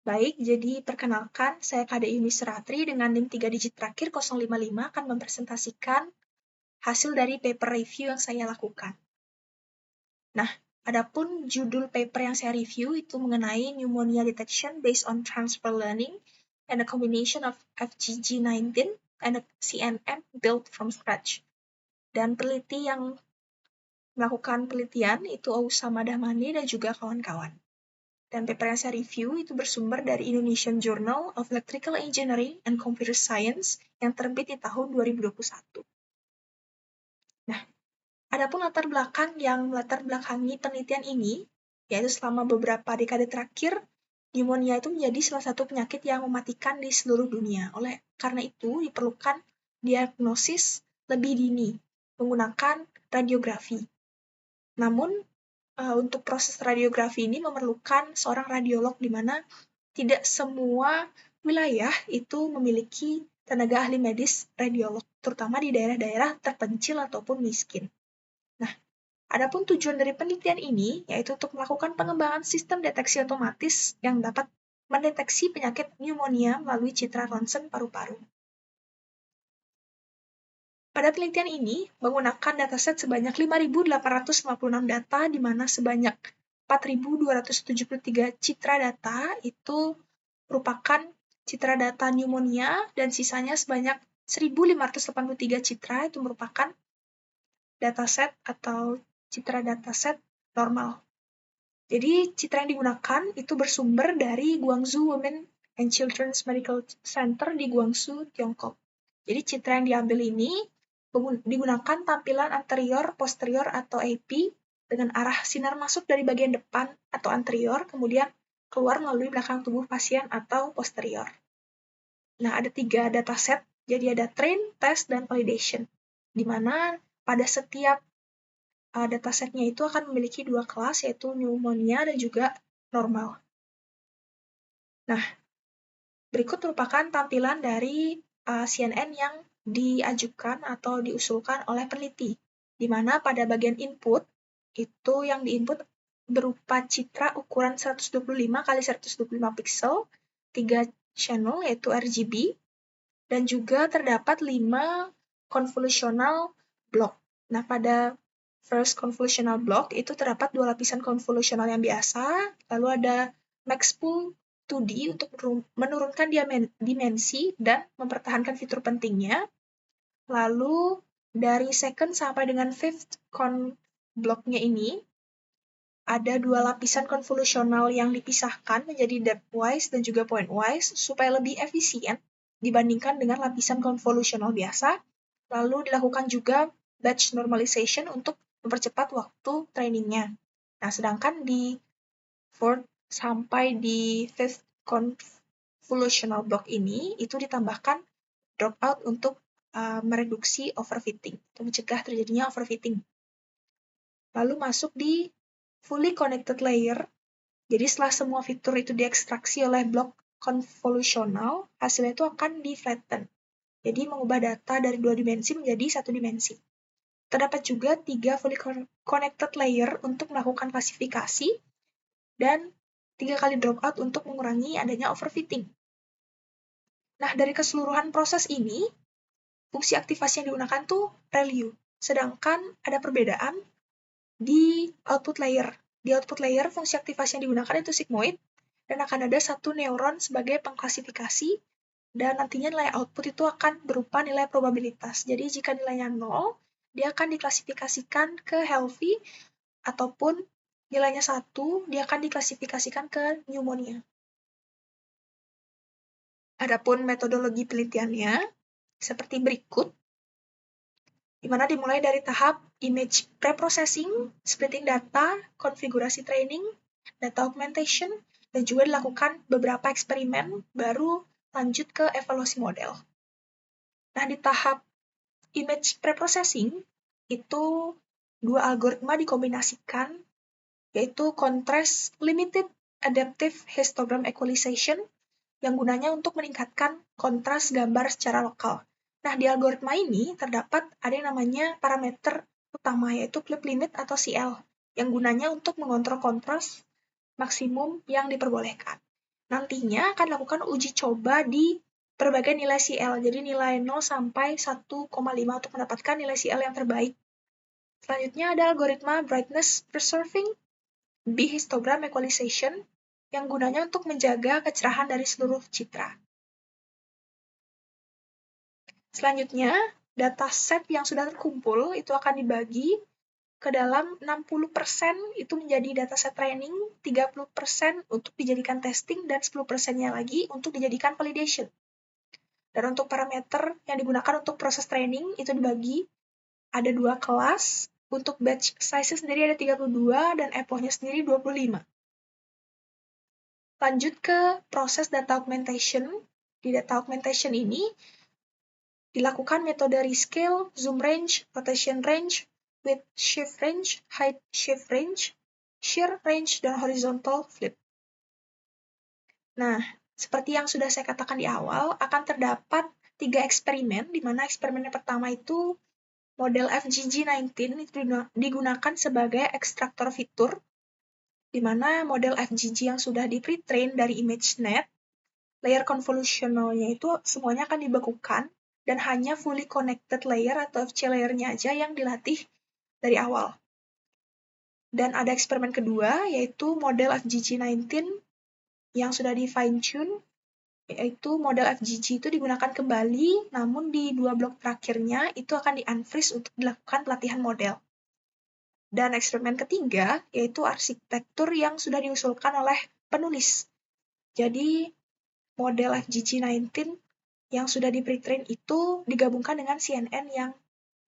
Baik, jadi perkenalkan, saya KD Yuni Seratri dengan NIM 3 digit terakhir 055 akan mempresentasikan hasil dari paper review yang saya lakukan. Nah, adapun judul paper yang saya review itu mengenai pneumonia detection based on transfer learning and a combination of FGG19 and a CNM built from scratch. Dan peneliti yang melakukan penelitian itu Ausama Dahmani dan juga kawan-kawan. Dan paper yang saya review itu bersumber dari Indonesian Journal of Electrical Engineering and Computer Science yang terbit di tahun 2021. Nah, adapun latar belakang yang melatar belakangi penelitian ini, yaitu selama beberapa dekade terakhir, pneumonia itu menjadi salah satu penyakit yang mematikan di seluruh dunia. Oleh karena itu, diperlukan diagnosis lebih dini menggunakan radiografi. Namun, untuk proses radiografi ini memerlukan seorang radiolog di mana tidak semua wilayah itu memiliki tenaga ahli medis radiolog, terutama di daerah-daerah terpencil ataupun miskin. Nah, adapun tujuan dari penelitian ini yaitu untuk melakukan pengembangan sistem deteksi otomatis yang dapat mendeteksi penyakit pneumonia melalui citra ronsen paru-paru. Pada penelitian ini menggunakan dataset sebanyak 5.856 data, di mana sebanyak 4.273 citra data itu merupakan citra data pneumonia dan sisanya sebanyak 1.583 citra itu merupakan dataset atau citra dataset normal. Jadi citra yang digunakan itu bersumber dari Guangzhou Women and Children's Medical Center di Guangzhou, Tiongkok. Jadi citra yang diambil ini digunakan tampilan anterior, posterior, atau AP dengan arah sinar masuk dari bagian depan atau anterior, kemudian keluar melalui belakang tubuh pasien atau posterior. Nah, ada 3 dataset, jadi ada train, test, dan validation, di mana pada setiap datasetnya itu akan memiliki 2 kelas, yaitu pneumonia dan juga normal. Nah, berikut merupakan tampilan dari CNN yang diajukan atau diusulkan oleh peneliti, di mana pada bagian input, itu yang diinput berupa citra ukuran 125 x 125 pixel, 3 channel yaitu RGB, dan juga terdapat 5 convolutional block. Nah, pada first convolutional block itu terdapat 2 lapisan convolutional yang biasa, lalu ada maxpool 2D untuk menurunkan dimensi dan mempertahankan fitur pentingnya. Lalu dari second sampai dengan fifth block-nya ini ada 2 lapisan konvolusional yang dipisahkan menjadi depthwise dan juga pointwise supaya lebih efisien dibandingkan dengan lapisan konvolusional biasa. Lalu dilakukan juga batch normalization untuk mempercepat waktu trainingnya. Nah, sedangkan di fourth sampai di fifth convolutional block ini itu ditambahkan dropout untuk mereduksi overfitting, untuk mencegah terjadinya overfitting. Lalu masuk di fully connected layer. Jadi setelah semua fitur itu diekstraksi oleh blok konvolusional, hasilnya itu akan di-flatten. Jadi mengubah data dari 2 dimensi menjadi 1 dimensi. Terdapat juga 3 fully connected layer untuk melakukan klasifikasi dan 3 kali dropout untuk mengurangi adanya overfitting. Nah, dari keseluruhan proses ini, fungsi aktivasi yang digunakan tuh ReLU. Sedangkan ada perbedaan di output layer. Di output layer, fungsi aktivasi yang digunakan itu sigmoid, dan akan ada 1 neuron sebagai pengklasifikasi, dan nantinya nilai output itu akan berupa nilai probabilitas. Jadi jika nilainya 0, dia akan diklasifikasikan ke healthy, ataupun nilainya 1, dia akan diklasifikasikan ke pneumonia. Adapun metodologi penelitiannya seperti berikut, di mana dimulai dari tahap image preprocessing, splitting data, konfigurasi training, data augmentation, dan juga dilakukan beberapa eksperimen, baru lanjut ke evaluasi model. Nah, di tahap image preprocessing, itu 2 algoritma dikombinasikan, yaitu contrast limited adaptive histogram equalization, yang gunanya untuk meningkatkan kontras gambar secara lokal. Nah, di algoritma ini terdapat ada yang namanya parameter utama, yaitu clip limit atau CL, yang gunanya untuk mengontrol kontras maksimum yang diperbolehkan. nantinya akan dilakukan uji coba di berbagai nilai CL, jadi nilai 0 sampai 1,5 untuk mendapatkan nilai CL yang terbaik. Selanjutnya ada algoritma brightness preserving B-histogram equalization yang gunanya untuk menjaga kecerahan dari seluruh citra. Selanjutnya, dataset yang sudah terkumpul itu akan dibagi ke dalam 60% itu menjadi dataset training, 30% untuk dijadikan testing, dan 10%-nya lagi untuk dijadikan validation. Dan untuk parameter yang digunakan untuk proses training itu dibagi ada 2 kelas, untuk batch size sendiri ada 32 dan epochnya sendiri 25. Lanjut ke proses data augmentation. Di data augmentation ini dilakukan metode rescale, zoom range, rotation range, width shift range, height shift range, shear range, dan horizontal flip. Nah, seperti yang sudah saya katakan di awal, akan terdapat 3 eksperimen, di mana eksperimen yang pertama itu model FGG19 itu digunakan sebagai ekstraktor fitur, di mana model FGG yang sudah di-pre-train dari ImageNet, layer convolutionalnya itu semuanya akan dibekukan, dan hanya fully connected layer atau FC layer-nya aja yang dilatih dari awal. Dan ada eksperimen kedua, yaitu model FGG19 yang sudah di fine-tune, yaitu model FGG itu digunakan kembali, namun di 2 blok terakhirnya itu akan di-unfreeze untuk dilakukan pelatihan model. Dan eksperimen ketiga, yaitu arsitektur yang sudah diusulkan oleh penulis. Jadi, model FGG19 yang sudah di pre-train itu digabungkan dengan CNN yang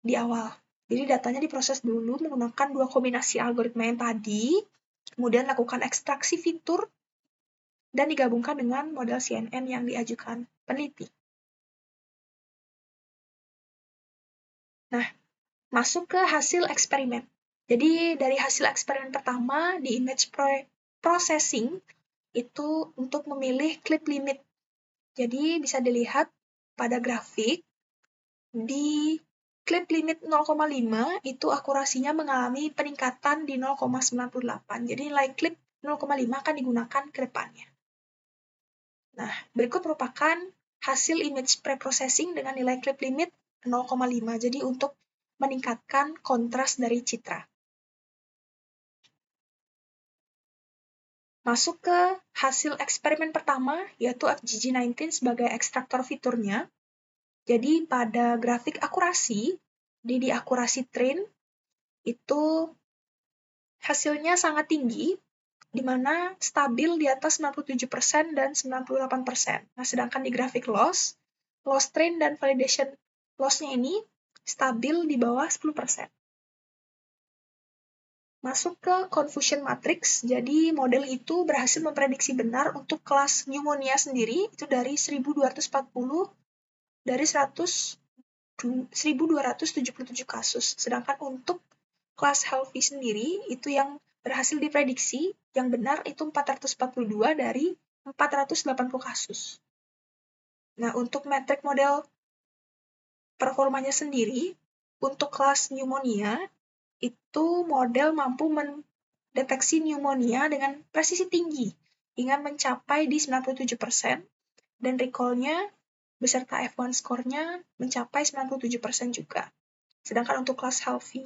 di awal. Jadi datanya diproses dulu menggunakan 2 kombinasi algoritma yang tadi, kemudian lakukan ekstraksi fitur, dan digabungkan dengan model CNN yang diajukan peneliti. Nah, masuk ke hasil eksperimen. Jadi dari hasil eksperimen pertama di image processing itu untuk memilih clip limit. Jadi bisa dilihat pada grafik di clip limit 0,5 itu akurasinya mengalami peningkatan di 0,98. Jadi nilai clip 0,5 akan digunakan ke depannya. Nah, berikut merupakan hasil image preprocessing dengan nilai clip limit 0,5. Jadi untuk meningkatkan kontras dari citra. Masuk ke hasil eksperimen pertama, yaitu FGG19 sebagai ekstraktor fiturnya. Jadi pada grafik akurasi, di akurasi train, itu hasilnya sangat tinggi, di mana stabil di atas 97% dan 98%. Nah, sedangkan di grafik loss train dan validation loss-nya ini stabil di bawah 10%. Masuk ke confusion matrix, jadi model itu berhasil memprediksi benar untuk kelas pneumonia sendiri, itu dari 1240 dari 1277 kasus. Sedangkan untuk kelas healthy sendiri, itu yang berhasil diprediksi, yang benar itu 442 dari 480 kasus. Nah, untuk metrik model performanya sendiri, untuk kelas pneumonia, itu model mampu mendeteksi pneumonia dengan presisi tinggi, hingga mencapai di 97%, dan recall-nya beserta F1 score-nya mencapai 97% juga. Sedangkan untuk kelas healthy,